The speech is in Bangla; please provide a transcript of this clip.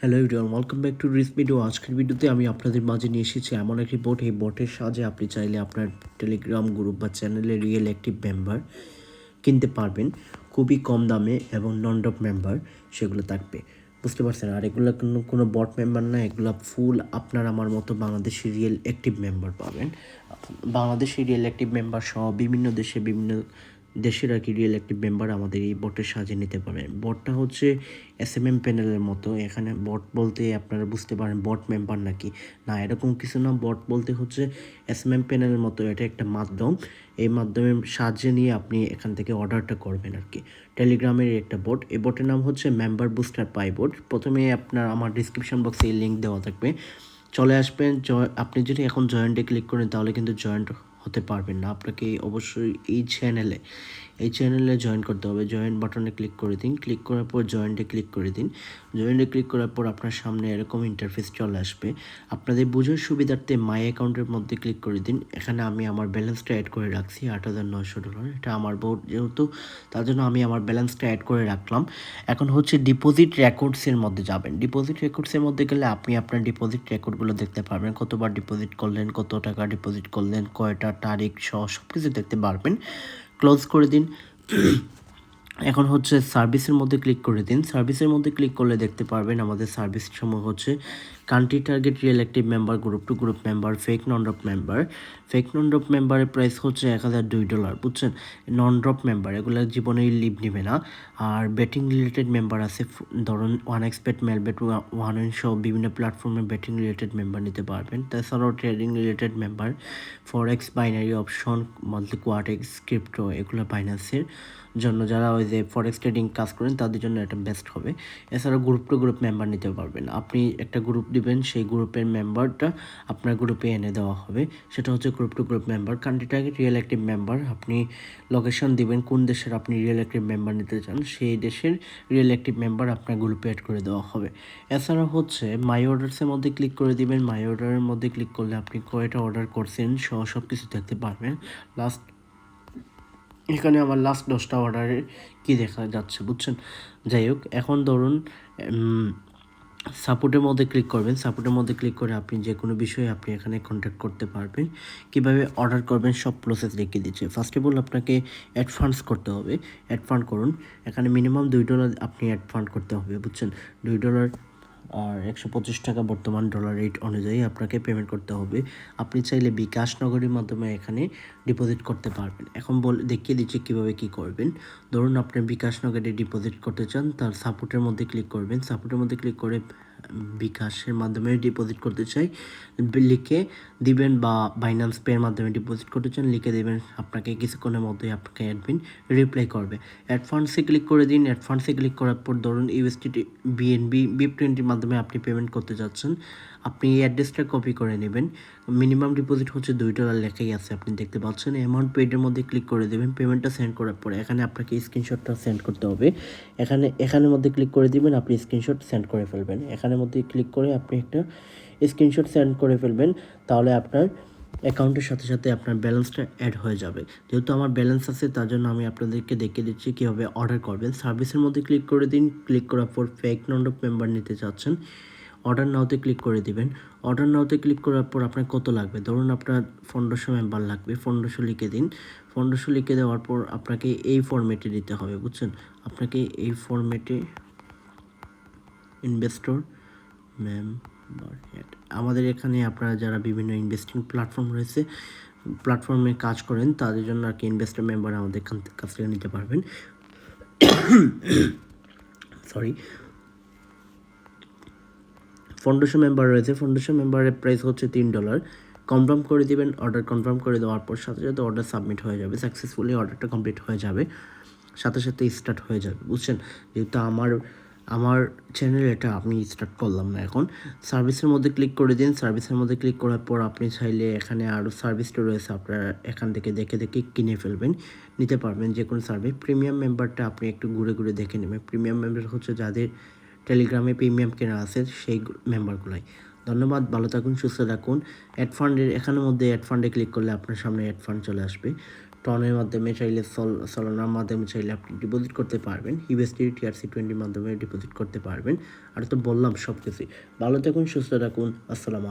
Hello everyone, welcome back to রিস ভিডিও। আজকের ভিডিওতে আমি আপনাদের মাঝে নিয়ে এসেছি এমন একটি বট। এই বটের সাহায্যে আপনি চাইলে আপনার টেলিগ্রাম গ্রুপ বা চ্যানেলে রিয়েল অ্যাক্টিভ মেম্বার কিনতে পারবেন খুবই কম দামে, এবং নন ডপ মেম্বার সেগুলো থাকবে। বুঝতে পারছেন? আর এগুলো কোনো বট মেম্বার না, এগুলো ফুল আপনার আমার মতো বাংলাদেশি রিয়েল অ্যাক্টিভ মেম্বার পাবেন। বাংলাদেশি রিয়েল অ্যাক্টিভ মেম্বার সহ বিভিন্ন দেশের আর কি রিয়েল অ্যাক্টিভ মেম্বার আমাদের এই বটের সাহায্যে নিতে পারেন। বটটা হচ্ছে এসএমএম প্যানেলের মতো। এখানে বট বলতে আপনারা বুঝতে পারেন বট মেম্বার নাকি, না এরকম কিছু না। বট বলতে হচ্ছে এসএমএম প্যানেলের মতো, এটা একটা মাধ্যম। এই মাধ্যমের সাহায্যে নিয়ে আপনি এখান থেকে অর্ডারটা করবেন আর কি। টেলিগ্রামের একটা বট, এই বটের নাম হচ্ছে মেম্বার বুস্টার পাই বট। প্রথমে আপনার আমার ডিসক্রিপশন বক্সে এই লিঙ্ক দেওয়া থাকবে, চলে আসবেন। আপনি যদি এখন জয়েন্টে ক্লিক করেন তাহলে কিন্তু জয়েন্ট হতে পারবেন না। আপনাকে অবশ্যই এই চ্যানেলে জয়েন করতে হবে। জয়েন বাটনে ক্লিক করে দিন, ক্লিক করার পর জয়েন্টে ক্লিক করে দিন। জয়েন্টে ক্লিক করার পর আপনার সামনে এরকম ইন্টারফেস চলে আসবে। আপনাদের বোঝার সুবিধার্থে মাই অ্যাকাউন্টের মধ্যে ক্লিক করে দিন। এখানে আমি আমার ব্যালেন্সটা অ্যাড করে রাখছি $8,900। এটা আমার বোর্ড যেহেতু, তার জন্য আমি আমার ব্যালেন্সটা অ্যাড করে রাখলাম। এখন হচ্ছে ডিপোজিট রেকর্ডসের মধ্যে যাবেন। ডিপোজিট রেকর্ডসের মধ্যে গেলে আপনি আপনার ডিপোজিট রেকর্ডগুলো দেখতে পারবেন। কতবার ডিপোজিট করলেন, কত টাকা ডিপোজিট করলেন, কয়টা তারিখ সহ সব কিছু দেখতে পারবেন। ক্লোজ করে দিন। এখন হচ্ছে সার্ভিসের মধ্যে ক্লিক করে দিন। সার্ভিসের মধ্যে ক্লিক করলে দেখতে পারবেন আমাদের সার্ভিস সমূহ হচ্ছে country target, real active member, group to group member, fake non drop member. Fake non drop মেম্বারের প্রাইস হচ্ছে $1,002, বুঝছেন? নন ড্রপ মেম্বার এগুলো জীবনেই লিভ নেবে না। আর ব্যাটিং রিলেটেড মেম্বার আছে, ধরুন ওয়ান এক্সপেট, মেলবেট, ওয়ান ইন সহ বিভিন্ন প্ল্যাটফর্মে ব্যাটিং রিলেটেড মেম্বার নিতে পারবেন। তাছাড়াও ট্রেডিং রিলেটেড মেম্বার, ফরেক্স, বাইনারি অপশন, মান্থলি কোয়ার্টেক্স, ক্রিপ্টো, এগুলো বাইন্যান্সের জন্য যারা ওই যে ফরেক্স ট্রেডিং কাজ করেন তাদের জন্য এটা বেস্ট হবে। এছাড়াও গ্রুপ টু গ্রুপ মেম্বার নিতে পারবেন। আপনি একটা গ্রুপ দিবেন, সেই গ্রুপের মেম্বারটা আপনার গ্রুপে এনে দেওয়া হবে, সেটা হচ্ছে group to group member. Country target, real active member, আপনি লোকেশন দিবেন কোন দেশের আপনি রিয়েল অ্যাক্টিভ মেম্বার নিতে চান, সেই দেশের রিয়েল অ্যাক্টিভ মেম্বার আপনার গ্রুপে অ্যাড করে দেওয়া হবে। এছাড়াও হচ্ছে মাই অর্ডারসের মধ্যে ক্লিক করে দিবেন। মাই অর্ডারের মধ্যে ক্লিক করলে আপনি কয়টা অর্ডার করছেন সব কিছু দেখতে পারবেন। এখানে আমার লাস্ট 10টা অর্ডারে কী দেখা যাচ্ছে, বুঝছেন? যাই হোক, এখন ধরুন সাপোর্টের মধ্যে ক্লিক করবেন। সাপোর্টের মধ্যে ক্লিক করে আপনি যে কোনো বিষয়ে আপনি এখানে কন্ট্যাক্ট করতে পারবেন। কীভাবে অর্ডার করবেন সব প্রসেস দেখিয়ে দিচ্ছে। ফার্স্ট অফ অল আপনাকে অ্যাড ফান্ডস করতে হবে। অ্যাড ফান্ড করুন। এখানে মিনিমাম $2 আপনি অ্যাড ফান্ড করতে হবে, বুঝছেন? $2 আর 125 টাকা বর্তমান ডলার রেট অনুযায়ী আপনাকে পেমেন্ট করতে হবে। আপনি চাইলে বিকাশ নগরের মাধ্যমে এখানে ডিপোজিট করতে পারবেন। এখন দেখিয়ে দিচ্ছি কীভাবে কী করবেন। ধরুন আপনি বিকাশ নগরে ডিপোজিট করতে চান, তার সাপোর্টের মধ্যে ক্লিক করবেন। সাপোর্টের মধ্যে ক্লিক করে বিকাশের মাধ্যমে ডিপোজিট করতে চাই লিখে দিবেন, বা বাইন্যান্স পের মাধ্যমে ডিপোজিট করতে চান লিখে দেবেন। আপনাকে কিছুক্ষণের মধ্যেই আপনাকে অ্যাডমিন রিপ্লাই করবে। অ্যাড ফান্ডসে ক্লিক করে দিন। অ্যাড ফান্ডসে ক্লিক করার পর ধরুন ইউএসডিটি, বিএনবি, BIP20 মাধ্যমে আপনি পেমেন্ট করতে যাচ্ছেন। আপনি এই অ্যাড্রেসটা কপি করে নেবেন। মিনিমাম ডিপোজিট হচ্ছে $2 লেখাই আছে, আপনি দেখতে পাচ্ছেন। অ্যামাউন্ট পেডের মধ্যে ক্লিক করে দেবেন। পেমেন্টটা সেন্ড করার পরে এখানে আপনাকে স্ক্রিনশটটা সেন্ড করতে হবে। এখানের মধ্যে ক্লিক করে দিবেন, আপনি স্ক্রিনশট সেন্ড করে ফেলবেন। এখানের মধ্যে ক্লিক করে আপনি একটা স্ক্রিনশট সেন্ড করে ফেলবেন, তাহলে আপনার অ্যাকাউন্টের সাথে সাথে আপনার ব্যালেন্সটা অ্যাড হয়ে যাবে। যেহেতু আমার ব্যালেন্স আছে তার জন্য আমি আপনাদেরকে দেখিয়ে দিচ্ছি কীভাবে অর্ডার করবেন। সার্ভিসের মধ্যে ক্লিক করে দিন। ক্লিক করার পর ফেক নন ড্রপ মেম্বার নিতে চাচ্ছেন, অর্ডার নাওতে ক্লিক করে দিবেন। অর্ডার নাওতে ক্লিক করার পর আপনার কত লাগবে, ধরুন আপনার 1500 মেম্বার লাগবে, 1500 লিখে দিন। 1500 লিখে দেওয়ার পর আপনাকে এই ফরম্যাটে দিতে হবে, বুঝছেন? আপনাকে এই ফরম্যাটে ইনভেস্টর মেম্বার অ্যাড, আমাদের এখানে আপনারা যারা বিভিন্ন ইনভেস্টিং প্ল্যাটফর্ম রয়েছে, প্ল্যাটফর্মে কাজ করেন, তাদের জন্য আর কি ইনভেস্টর মেম্বার আমাদের কাছ থেকে নিতে পারবেন। সরি, 1500 মেম্বার রয়েছে। 1500 মেম্বারের প্রাইস হচ্ছে $3। কনফার্ম করে দিবেন। অর্ডার কনফার্ম করে দেওয়ার পর সাথে সাথে অর্ডার সাবমিট হয়ে যাবে। সাকসেসফুলি অর্ডারটা কমপ্লিট হয়ে যাবে, সাথে সাথে স্টার্ট হয়ে যাবে, বুঝছেন? যেহেতু আমার চ্যানেল এটা আমি স্টার্ট করলাম না এখন। সার্ভিসের মধ্যে ক্লিক করে দিন। সার্ভিসের মধ্যে ক্লিক করার পর আপনি চাইলে এখানে আরও সার্ভিসটা রয়েছে, আপনারা এখান থেকে দেখে দেখে কিনে ফেলবেন, নিতে পারবেন যে কোনো সার্ভিস। প্রিমিয়াম মেম্বারটা আপনি একটু ঘুরে ঘুরে দেখে নেবেন। প্রিমিয়াম মেম্বার হচ্ছে যাদের টেলিগ্রামে প্রিমিয়াম কেনা আছে সেই মেম্বারগুলাই। ধন্যবাদ, ভালো থাকুন, সুস্থ থাকুন। অ্যাড ফান্ডের এখানের মধ্যে অ্যাড ফান্ডে ক্লিক করলে আপনার সামনে অ্যাড ফান্ড চলে আসবে। টনের মাধ্যমে চাইলে সলানার মাধ্যমে চাইলে আপনি ডিপোজিট করতে পারবেন। ইউএসডি TRC20 মাধ্যমে ডিপোজিট করতে পারবেন। আর তো বললাম সব কিছুই। ভালো থাকুন, সুস্থ থাকুন। আসসালামু আলাইকুম।